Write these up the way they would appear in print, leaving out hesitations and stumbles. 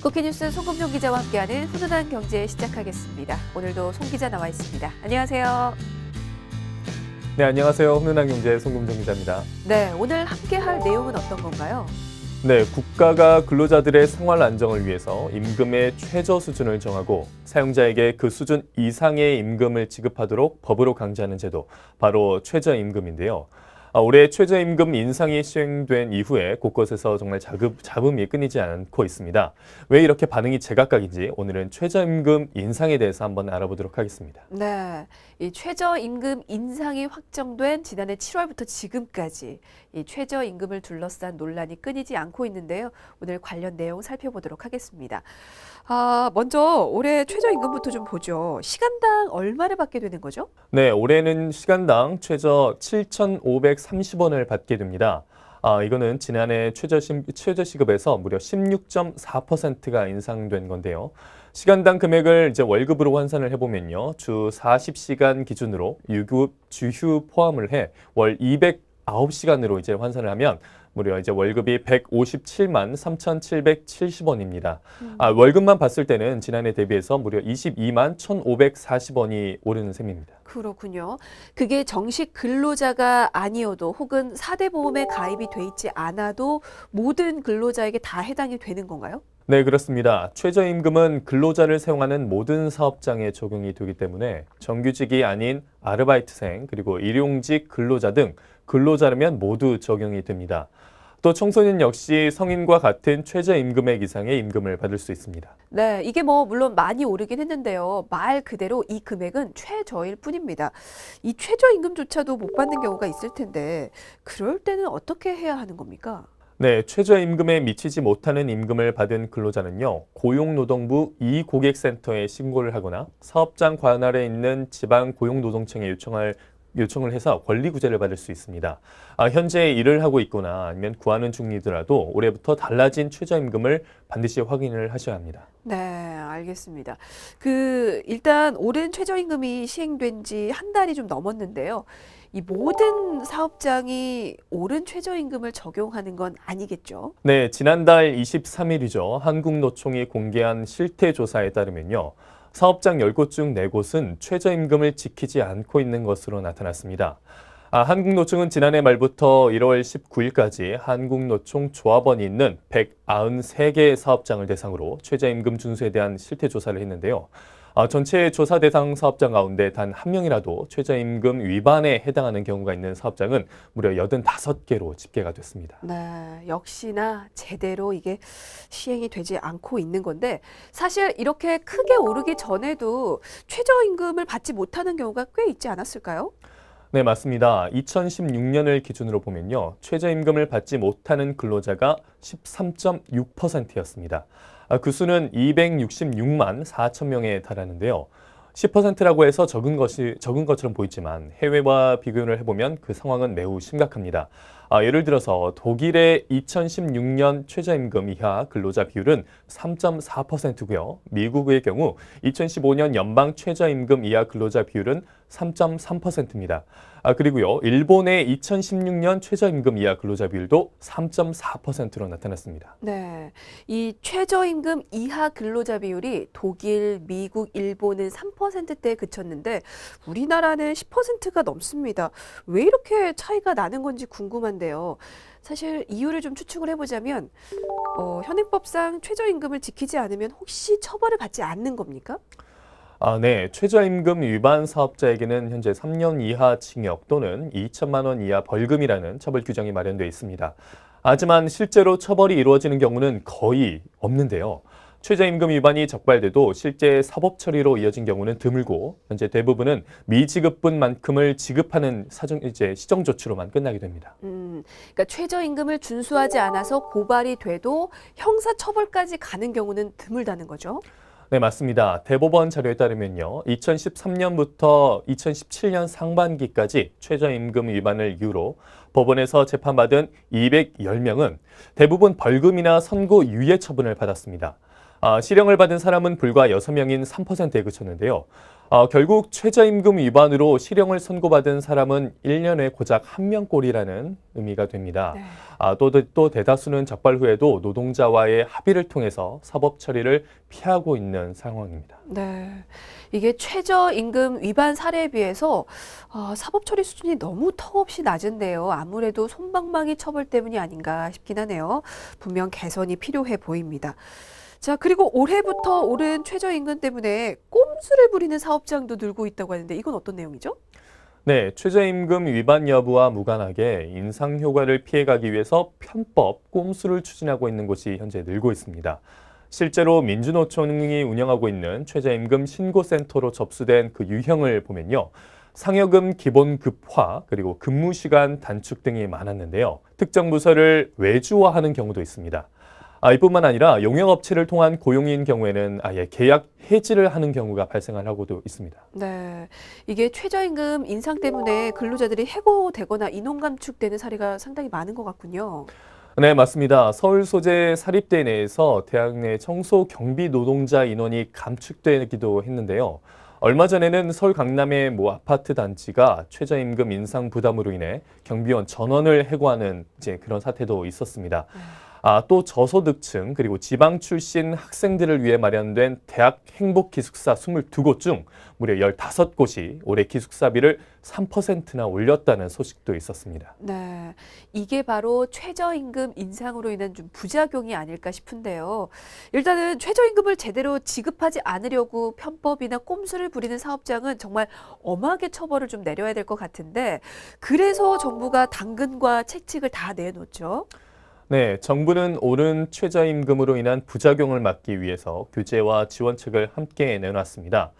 국회뉴스 송금종 기자와 함께하는 훈훈한 경제 시작하겠습니다. 오늘도 송 기자 나와 있습니다. 안녕하세요. 네, 안녕하세요. 훈훈한 경제 송금종 기자입니다. 네, 오늘 함께할 내용은 어떤 건가요? 네, 국가가 근로자들의 생활 안정을 위해서 임금의 최저 수준을 정하고 사용자에게 그 수준 이상의 임금을 지급하도록 법으로 강제하는 제도, 바로 최저임금인데요. 올해 최저임금 인상이 시행된 이후에 곳곳에서 정말 잡음이 끊이지 않고 있습니다. 왜 이렇게 반응이 제각각인지 오늘은 최저임금 인상에 대해서 한번 알아보도록 하겠습니다. 네, 이 최저임금 인상이 확정된 지난해 7월부터 지금까지 이 최저임금을 둘러싼 논란이 끊이지 않고 있는데요. 오늘 관련 내용 살펴보도록 하겠습니다. 먼저 올해 최저임금부터 좀 보죠. 시간당 얼마를 받게 되는 거죠? 네, 올해는 시간당 최저 7,530원을 받게 됩니다. 이거는 지난해 최저시급에서 무려 16.4%가 인상된 건데요. 시간당 금액을 이제 월급으로 환산을 해보면요. 주 40시간 기준으로 유급, 주휴 포함을 해 월 209시간으로 이제 환산을 하면 무려 이제 월급이 157만 3,770원입니다. 월급만 봤을 때는 지난해 대비해서 무려 22만 1,540원이 오르는 셈입니다. 그렇군요. 그게 정식 근로자가 아니어도 혹은 4대 보험에 가입이 돼 있지 않아도 모든 근로자에게 다 해당이 되는 건가요? 네, 그렇습니다. 최저임금은 근로자를 사용하는 모든 사업장에 적용이 되기 때문에 정규직이 아닌 아르바이트생 그리고 일용직 근로자 등 근로자라면 모두 적용이 됩니다. 또 청소년 역시 성인과 같은 최저임금액 이상의 임금을 받을 수 있습니다. 네, 이게 물론 많이 오르긴 했는데요. 말 그대로 이 금액은 최저일 뿐입니다. 이 최저임금조차도 못 받는 경우가 있을 텐데 그럴 때는 어떻게 해야 하는 겁니까? 네, 최저임금에 미치지 못하는 임금을 받은 근로자는요, 고용노동부 이고객센터에 신고를 하거나 사업장 관할에 있는 지방고용노동청에 요청을 해서 권리구제를 받을 수 있습니다. 현재 일을 하고 있거나 아니면 구하는 중이더라도 올해부터 달라진 최저임금을 반드시 확인을 하셔야 합니다. 네, 알겠습니다. 일단 오랜 최저임금이 시행된 지 한 달이 좀 넘었는데요. 이 모든 사업장이 오른 최저임금을 적용하는 건 아니겠죠? 네, 지난달 23일이죠. 한국노총이 공개한 실태조사에 따르면요. 사업장 10곳 중 4곳은 최저임금을 지키지 않고 있는 것으로 나타났습니다. 한국노총은 지난해 말부터 1월 19일까지 한국노총 조합원이 있는 193개 사업장을 대상으로 최저임금 준수에 대한 실태조사를 했는데요. 전체 조사 대상 사업장 가운데 단 한 명이라도 최저임금 위반에 해당하는 경우가 있는 사업장은 무려 85개로 집계가 됐습니다. 네, 역시나 제대로 이게 시행이 되지 않고 있는 건데 사실 이렇게 크게 오르기 전에도 최저임금을 받지 못하는 경우가 꽤 있지 않았을까요? 네, 맞습니다. 2016년을 기준으로 보면요. 최저임금을 받지 못하는 근로자가 13.6%였습니다. 그 수는 266만 4천 명에 달하는데요. 10%라고 해서 적은 것처럼 보이지만 해외와 비교를 해보면 그 상황은 매우 심각합니다. 예를 들어서 독일의 2016년 최저임금 이하 근로자 비율은 3.4%고요. 미국의 경우 2015년 연방 최저임금 이하 근로자 비율은 3.3%입니다. 그리고요, 일본의 2016년 최저임금 이하 근로자 비율도 3.4%로 나타났습니다. 네, 이 최저임금 이하 근로자 비율이 독일, 미국, 일본은 3%대에 그쳤는데 우리나라는 10%가 넘습니다. 왜 이렇게 차이가 나는 건지 궁금한데요. 사실 이유를 좀 추측을 해보자면 현행법상 최저임금을 지키지 않으면 혹시 처벌을 받지 않는 겁니까? 네. 최저임금 위반 사업자에게는 현재 3년 이하 징역 또는 2천만 원 이하 벌금이라는 처벌 규정이 마련되어 있습니다. 하지만 실제로 처벌이 이루어지는 경우는 거의 없는데요. 최저임금 위반이 적발돼도 실제 사법 처리로 이어진 경우는 드물고 현재 대부분은 미지급분만큼을 지급하는 시정 조치로만 끝나게 됩니다. 그러니까 최저임금을 준수하지 않아서 고발이 돼도 형사처벌까지 가는 경우는 드물다는 거죠. 네, 맞습니다. 대법원 자료에 따르면요. 2013년부터 2017년 상반기까지 최저임금 위반을 이유로 법원에서 재판받은 210명은 대부분 벌금이나 선고 유예 처분을 받았습니다. 실형을 받은 사람은 불과 6명인 3%에 그쳤는데요. 결국 최저임금 위반으로 실형을 선고받은 사람은 1년에 고작 1명꼴이라는 의미가 됩니다. 네. 또 대다수는 적발 후에도 노동자와의 합의를 통해서 사법 처리를 피하고 있는 상황입니다. 네. 이게 최저임금 위반 사례에 비해서 사법 처리 수준이 너무 턱없이 낮은데요. 아무래도 솜방망이 처벌 때문이 아닌가 싶긴 하네요. 분명 개선이 필요해 보입니다. 자, 그리고 올해부터 오른 최저임금 때문에 꼼수를 부리는 사업장도 늘고 있다고 하는데 이건 어떤 내용이죠? 네, 최저임금 위반 여부와 무관하게 인상 효과를 피해가기 위해서 편법, 꼼수를 추진하고 있는 곳이 현재 늘고 있습니다. 실제로 민주노총이 운영하고 있는 최저임금 신고센터로 접수된 그 유형을 보면요. 상여금 기본급화, 그리고 근무시간 단축 등이 많았는데요. 특정 부서를 외주화하는 경우도 있습니다. 이뿐만 아니라 용역업체를 통한 고용인 경우에는 아예 계약 해지를 하는 경우가 발생하고도 있습니다. 네. 이게 최저임금 인상 때문에 근로자들이 해고되거나 인원 감축되는 사례가 상당히 많은 것 같군요. 네, 맞습니다. 서울 소재 사립대 내에서 대학 내 청소 경비 노동자 인원이 감축되기도 했는데요. 얼마 전에는 서울 강남의 모 아파트 단지가 최저임금 인상 부담으로 인해 경비원 전원을 해고하는 그런 사태도 있었습니다. 또 저소득층 그리고 지방 출신 학생들을 위해 마련된 대학 행복 기숙사 22곳 중 무려 15곳이 올해 기숙사비를 3%나 올렸다는 소식도 있었습니다. 네. 이게 바로 최저임금 인상으로 인한 좀 부작용이 아닐까 싶은데요. 일단은 최저임금을 제대로 지급하지 않으려고 편법이나 꼼수를 부리는 사업장은 정말 엄하게 처벌을 좀 내려야 될 것 같은데 그래서 정부가 당근과 채찍을 다 내놓죠. 네, 정부는 오른 최저임금으로 인한 부작용을 막기 위해서 규제와 지원책을 함께 내놨습니다.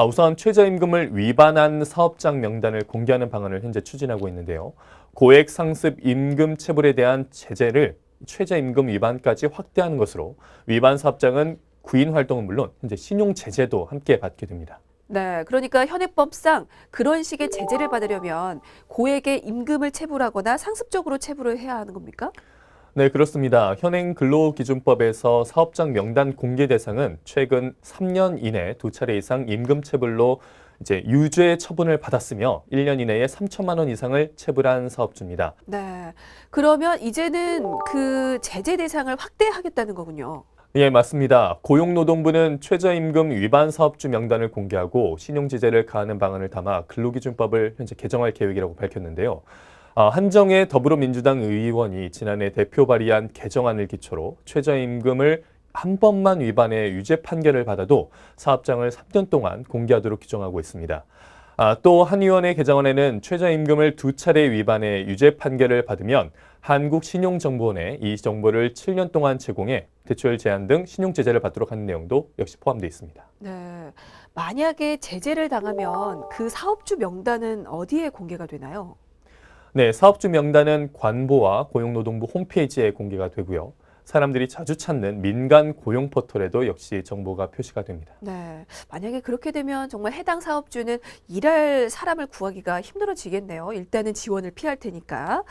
우선 최저임금을 위반한 사업장 명단을 공개하는 방안을 현재 추진하고 있는데요. 고액 상습 임금 체불에 대한 제재를 최저임금 위반까지 확대하는 것으로 위반 사업장은 구인 활동은 물론 현재 신용 제재도 함께 받게 됩니다. 네, 그러니까 현행법상 그런 식의 제재를 받으려면 고액의 임금을 체불하거나 상습적으로 체불을 해야 하는 겁니까? 네, 그렇습니다. 현행 근로기준법에서 사업장 명단 공개 대상은 최근 3년 이내 2차례 이상 임금체불로 유죄 처분을 받았으며 1년 이내에 3천만 원 이상을 체불한 사업주입니다. 네, 그러면 이제는 그 제재 대상을 확대하겠다는 거군요. 예, 맞습니다. 고용노동부는 최저임금 위반 사업주 명단을 공개하고 신용제재를 가하는 방안을 담아 근로기준법을 현재 개정할 계획이라고 밝혔는데요. 한정혜 더불어민주당 의원이 지난해 대표 발의한 개정안을 기초로 최저임금을 한 번만 위반해 유죄 판결을 받아도 사업장을 3년 동안 공개하도록 규정하고 있습니다. 또 한 의원의 개정안에는 최저임금을 2차례 위반해 유죄 판결을 받으면 한국신용정보원에 이 정보를 7년 동안 제공해 대출 제한 등 신용제재를 받도록 하는 내용도 역시 포함되어 있습니다. 네, 만약에 제재를 당하면 그 사업주 명단은 어디에 공개가 되나요? 네, 사업주 명단은 관보와 고용노동부 홈페이지에 공개가 되고요. 사람들이 자주 찾는 민간 고용 포털에도 역시 정보가 표시가 됩니다. 네, 만약에 그렇게 되면 정말 해당 사업주는 일할 사람을 구하기가 힘들어지겠네요. 일단은 지원을 피할 테니까.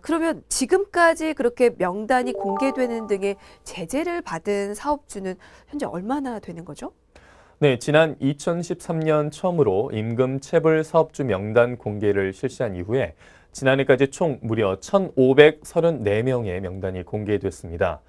그러면 지금까지 그렇게 명단이 공개되는 등의 제재를 받은 사업주는 현재 얼마나 되는 거죠? 네, 지난 2013년 처음으로 임금 체불 사업주 명단 공개를 실시한 이후에 지난해까지 총 무려 1,534명의 명단이 공개됐습니다.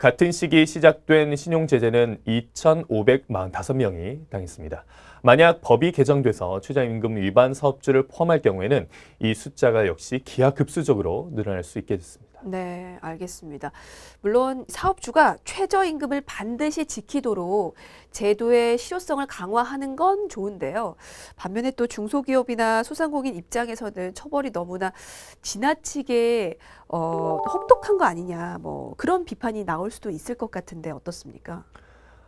같은 시기 시작된 신용제재는 2,545명이 당했습니다. 만약 법이 개정돼서 최저임금 위반 사업주를 포함할 경우에는 이 숫자가 역시 기하급수적으로 늘어날 수 있게 됐습니다. 네, 알겠습니다. 물론 사업주가 최저임금을 반드시 지키도록 제도의 실효성을 강화하는 건 좋은데요. 반면에 또 중소기업이나 소상공인 입장에서는 처벌이 너무나 지나치게 혹독한 거 아니냐, 뭐 그런 비판이 나올 수도 있을 것 같은데 어떻습니까?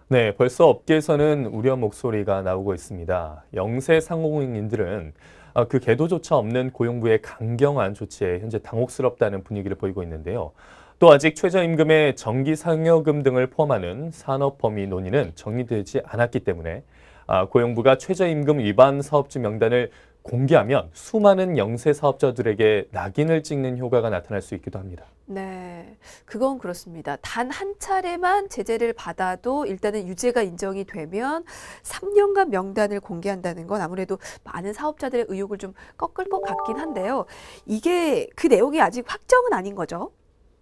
네, 벌써 업계에서는 우려 목소리가 나오고 있습니다. 영세 상공인들은 그 계도조차 없는 고용부의 강경한 조치에 현재 당혹스럽다는 분위기를 보이고 있는데요. 또 아직 최저임금에 정기상여금 등을 포함하는 산업 범위 논의는 정리되지 않았기 때문에 고용부가 최저임금 위반 사업주 명단을 공개하면 수많은 영세 사업자들에게 낙인을 찍는 효과가 나타날 수 있기도 합니다. 네, 그건 그렇습니다. 단 한 차례만 제재를 받아도 일단은 유죄가 인정이 되면 3년간 명단을 공개한다는 건 아무래도 많은 사업자들의 의욕을 좀 꺾을 것 같긴 한데요. 이게 그 내용이 아직 확정은 아닌 거죠?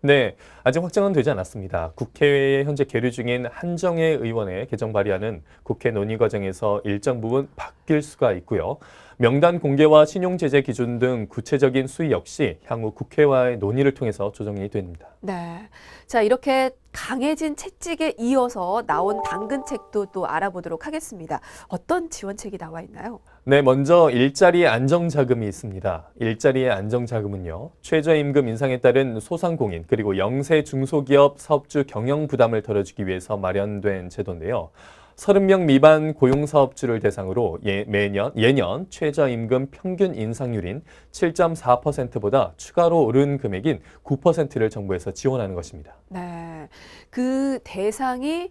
네, 아직 확정은 되지 않았습니다. 국회에 현재 계류 중인 한정혜 의원의 개정 발의안은 국회 논의 과정에서 일정 부분 바뀔 수가 있고요. 명단 공개와 신용 제재 기준 등 구체적인 수위 역시 향후 국회와의 논의를 통해서 조정이 됩니다. 네. 자, 이렇게 강해진 채찍에 이어서 나온 당근책도 또 알아보도록 하겠습니다. 어떤 지원책이 나와 있나요? 네, 먼저 일자리 안정자금이 있습니다. 일자리의 안정자금은요, 최저임금 인상에 따른 소상공인 그리고 영세 중소기업 사업주 경영 부담을 덜어주기 위해서 마련된 제도인데요. 30명 미만 고용사업주를 대상으로 예년 최저임금 평균 인상률인 7.4%보다 추가로 오른 금액인 9%를 정부에서 지원하는 것입니다. 네. 그 대상이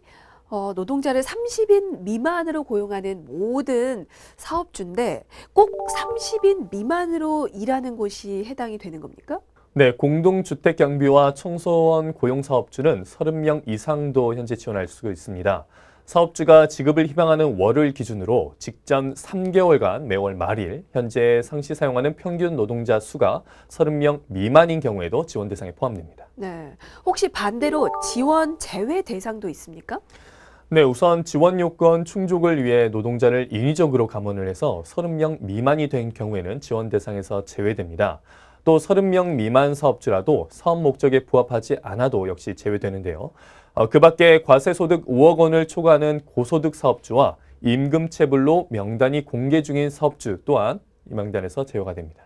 노동자를 30인 미만으로 고용하는 모든 사업주인데 꼭 30인 미만으로 일하는 곳이 해당이 되는 겁니까? 네, 공동주택 경비와 청소원 고용사업주는 30명 이상도 현재 지원할 수 있습니다. 사업주가 지급을 희망하는 월을 기준으로 직전 3개월간 매월 말일 현재 상시 사용하는 평균 노동자 수가 30명 미만인 경우에도 지원 대상에 포함됩니다. 네. 혹시 반대로 지원 제외 대상도 있습니까? 네, 우선 지원 요건 충족을 위해 노동자를 인위적으로 감원을 해서 30명 미만이 된 경우에는 지원 대상에서 제외됩니다. 또 30명 미만 사업주라도 사업 목적에 부합하지 않아도 역시 제외되는데요. 그 밖에 과세소득 5억 원을 초과하는 고소득 사업주와 임금체불로 명단이 공개 중인 사업주 또한 이 명단에서 제외가 됩니다.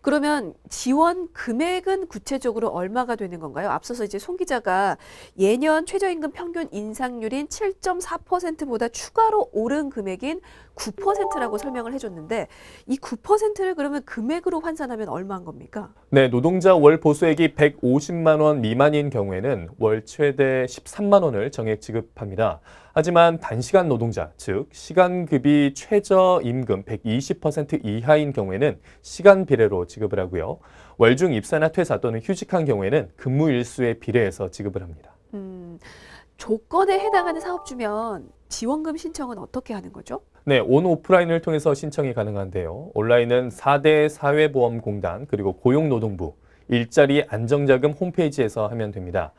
그러면 지원 금액은 구체적으로 얼마가 되는 건가요? 앞서서 이제 송 기자가 예년 최저임금 평균 인상률인 7.4%보다 추가로 오른 금액인 9%라고 설명을 해줬는데 이 9%를 그러면 금액으로 환산하면 얼마인 겁니까? 네, 노동자 월 보수액이 150만 원 미만인 경우에는 월 최대 13만 원을 정액 지급합니다. 하지만 단시간 노동자, 즉 시간급이 최저임금 120% 이하인 경우에는 시간 비례로 지급을 하고요. 월중 입사나 퇴사 또는 휴직한 경우에는 근무 일수에 비례해서 지급을 합니다. 조건에 해당하는 사업주면 지원금 신청은 어떻게 하는 거죠? 네, 온 오프라인을 통해서 신청이 가능한데요. 온라인은 4대 사회보험공단 그리고 고용노동부 일자리 안정자금 홈페이지에서 하면 됩니다.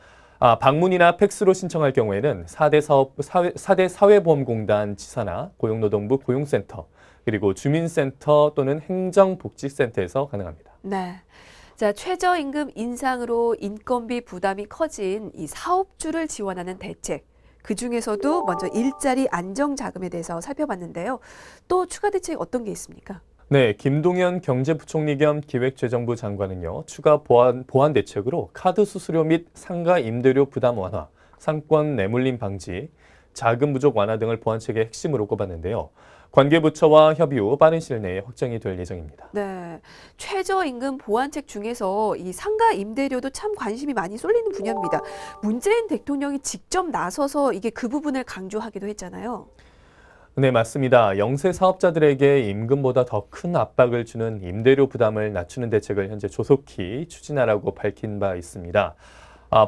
방문이나 팩스로 신청할 경우에는 4대 사회보험공단 지사나 고용노동부 고용센터 그리고 주민센터 또는 행정복지센터에서 가능합니다. 네. 자, 최저임금 인상으로 인건비 부담이 커진 이 사업주를 지원하는 대책. 그 중에서도 먼저 일자리 안정자금에 대해서 살펴봤는데요. 또 추가 대책 어떤 게 있습니까? 네, 김동연 경제부총리 겸 기획재정부 장관은요, 추가 보완 대책으로 카드 수수료 및 상가 임대료 부담 완화, 상권 내몰림 방지, 자금 부족 완화 등을 보완책의 핵심으로 꼽았는데요. 관계부처와 협의 후 빠른 시일 내에 확정이 될 예정입니다. 네, 최저임금 보완책 중에서 이 상가 임대료도 참 관심이 많이 쏠리는 분야입니다. 문재인 대통령이 직접 나서서 이게 그 부분을 강조하기도 했잖아요. 네, 맞습니다. 영세 사업자들에게 임금보다 더 큰 압박을 주는 임대료 부담을 낮추는 대책을 현재 조속히 추진하라고 밝힌 바 있습니다.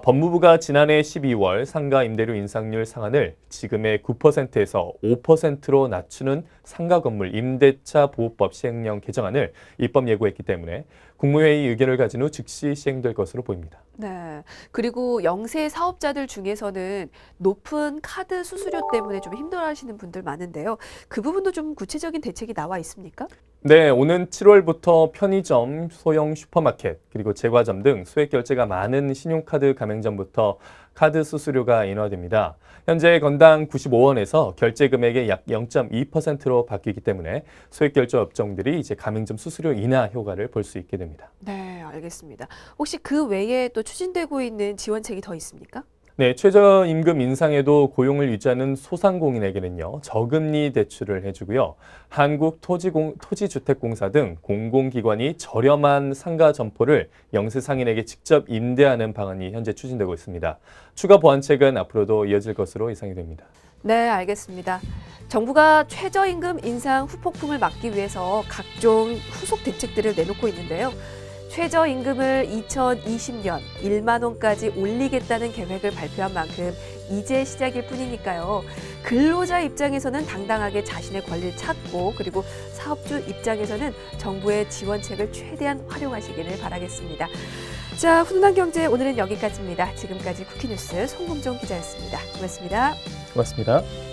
법무부가 지난해 12월 상가 임대료 인상률 상한을 지금의 9%에서 5%로 낮추는 상가 건물 임대차 보호법 시행령 개정안을 입법 예고했기 때문에 국무회의 의견을 가진 후 즉시 시행될 것으로 보입니다. 네. 그리고 영세 사업자들 중에서는 높은 카드 수수료 때문에 좀 힘들어하시는 분들 많은데요. 그 부분도 좀 구체적인 대책이 나와 있습니까? 네, 오는 7월부터 편의점, 소형 슈퍼마켓, 그리고 제과점 등 소액 결제가 많은 신용카드 가맹점부터 카드 수수료가 인하됩니다. 현재 건당 95원에서 결제 금액의 약 0.2%로 바뀌기 때문에 소액 결제 업종들이 이제 가맹점 수수료 인하 효과를 볼 수 있게 됩니다. 네, 알겠습니다. 혹시 그 외에 또 추진되고 있는 지원책이 더 있습니까? 네, 최저임금 인상에도 고용을 유지하는 소상공인에게는요, 저금리 대출을 해주고요. 한국토지주택공사 등 공공기관이 저렴한 상가 점포를 영세 상인에게 직접 임대하는 방안이 현재 추진되고 있습니다. 추가 보완책은 앞으로도 이어질 것으로 예상이 됩니다. 네, 알겠습니다. 정부가 최저임금 인상 후폭풍을 막기 위해서 각종 후속 대책들을 내놓고 있는데요. 최저임금을 2020년 1만 원까지 올리겠다는 계획을 발표한 만큼 이제 시작일 뿐이니까요. 근로자 입장에서는 당당하게 자신의 권리를 찾고 그리고 사업주 입장에서는 정부의 지원책을 최대한 활용하시기를 바라겠습니다. 자, 훈훈한 경제 오늘은 여기까지입니다. 지금까지 쿠키뉴스 송금종 기자였습니다. 고맙습니다. 고맙습니다.